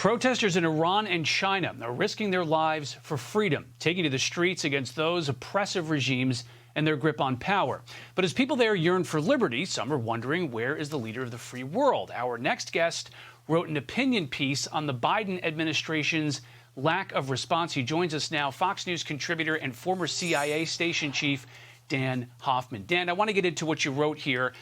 Protesters in Iran and China are risking their lives for freedom, taking to the streets against those oppressive regimes and their grip on power. But as people there yearn for liberty, some are wondering, where is the leader of the free world? Our next guest wrote an opinion piece on the Biden administration's lack of response. He joins us now, Fox News contributor and former CIA station chief Dan Hoffman. Dan, I want to get into what you wrote here.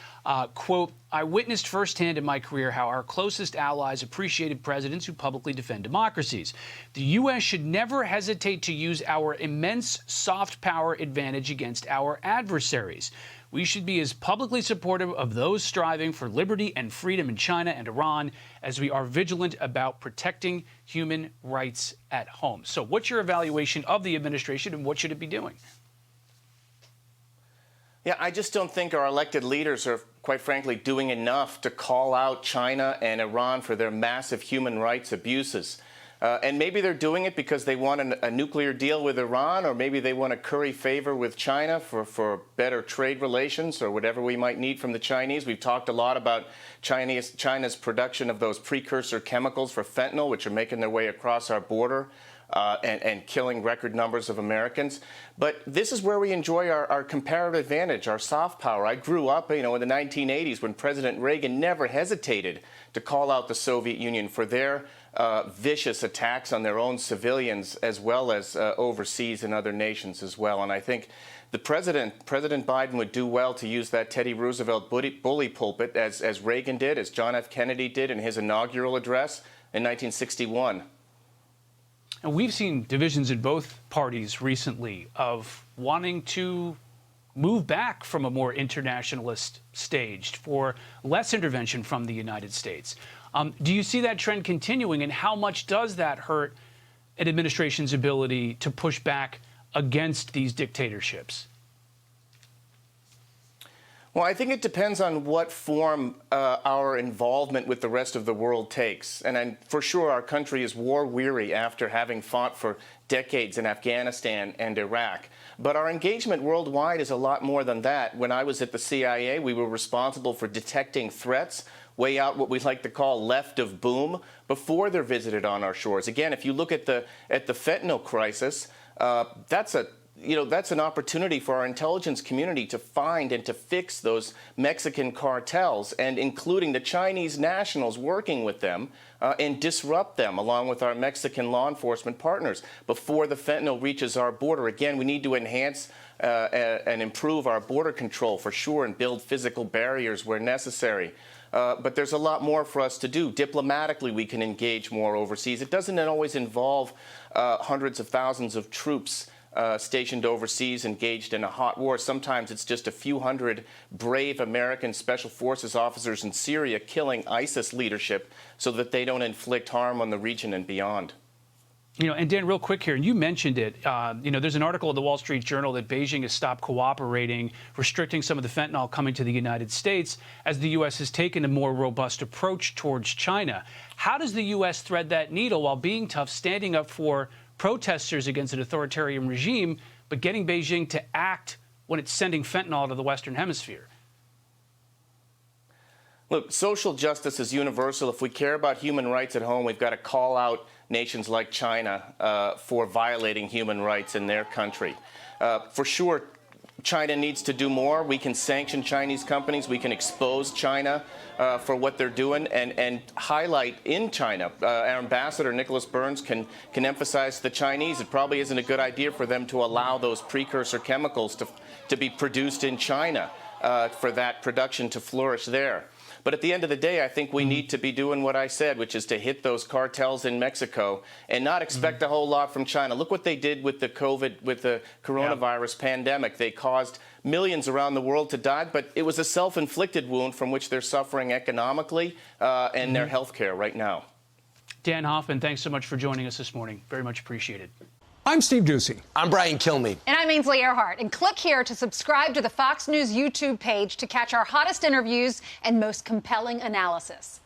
Quote, I witnessed firsthand in my career how our closest allies appreciated presidents who publicly defend democracies. The U.S. should never hesitate to use our immense soft power advantage against our adversaries. We should be as publicly supportive of those striving for liberty and freedom in China and Iran as we are vigilant about protecting human rights at home. So what's your evaluation of the administration and what should it be doing? Yeah, I just don't think our elected leaders are, quite frankly, doing enough to call out China and Iran for their massive human rights abuses. And maybe they're doing it because they want a nuclear deal with Iran, or maybe they want to curry favor with China for better trade relations or whatever we might need from the Chinese. We've talked a lot about China's production of those precursor chemicals for fentanyl, which are making their way across our border. And killing record numbers of Americans. But this is where we enjoy our comparative advantage, our soft power. I grew up, in the 1980s when President Reagan never hesitated to call out the Soviet Union for their vicious attacks on their own civilians, as well as overseas in other nations as well. And I think the President Biden would do well to use that Teddy Roosevelt bully pulpit, as Reagan did, as John F. Kennedy did in his inaugural address in 1961. And we've seen divisions in both parties recently of wanting to move back from a more internationalist stage for less intervention from the United States. Do you see that trend continuing, and how much does that hurt an administration's ability to push back against these dictatorships? Well, I think it depends on what form our involvement with the rest of the world takes. And for sure, our country is war-weary after having fought for decades in Afghanistan and Iraq. But our engagement worldwide is a lot more than that. When I was at the CIA, we were responsible for detecting threats way out what we like to call left of boom before they're visited on our shores. Again, if you look at the fentanyl crisis, that's an opportunity for our intelligence community to find and to fix those Mexican cartels, and including the Chinese nationals working with them, and disrupt them along with our Mexican law enforcement partners before the fentanyl reaches our border. Again, we need to enhance and improve our border control for sure, and build physical barriers where necessary. But there's a lot more for us to do. Diplomatically, we can engage more overseas. It doesn't always involve hundreds of thousands of troops stationed overseas, engaged in a hot war. Sometimes it's just a few hundred brave American Special Forces officers in Syria killing ISIS leadership so that they don't inflict harm on the region and beyond. And Dan, real quick here, and you mentioned it, there's an article in the Wall Street Journal that Beijing has stopped cooperating, restricting some of the fentanyl coming to the United States as the U.S. has taken a more robust approach towards China. How does the U.S. thread that needle while being tough, standing up for protesters against an authoritarian regime, but getting Beijing to act when it's sending fentanyl to the Western Hemisphere? Look, social justice is universal. If we care about human rights at home, we've got to call out nations like China for violating human rights in their country. For sure, China needs to do more. We can sanction Chinese companies. We can expose China for what they're doing, and highlight in China. Our ambassador, Nicholas Burns, can emphasize to the Chinese it probably isn't a good idea for them to allow those precursor chemicals to be produced in China, for that production to flourish there. But at the end of the day, I think we need to be doing what I said, which is to hit those cartels in Mexico and not expect a whole lot from China. Look what they did with the coronavirus pandemic. They caused millions around the world to die, but it was a self-inflicted wound from which they're suffering economically and their health care right now. Dan Hoffman, thanks so much for joining us this morning. Very much appreciated. I'm Steve Ducey. I'm Brian Kilmeade. And I'm Ainsley Earhart. And click here to subscribe to the Fox News YouTube page to catch our hottest interviews and most compelling analysis.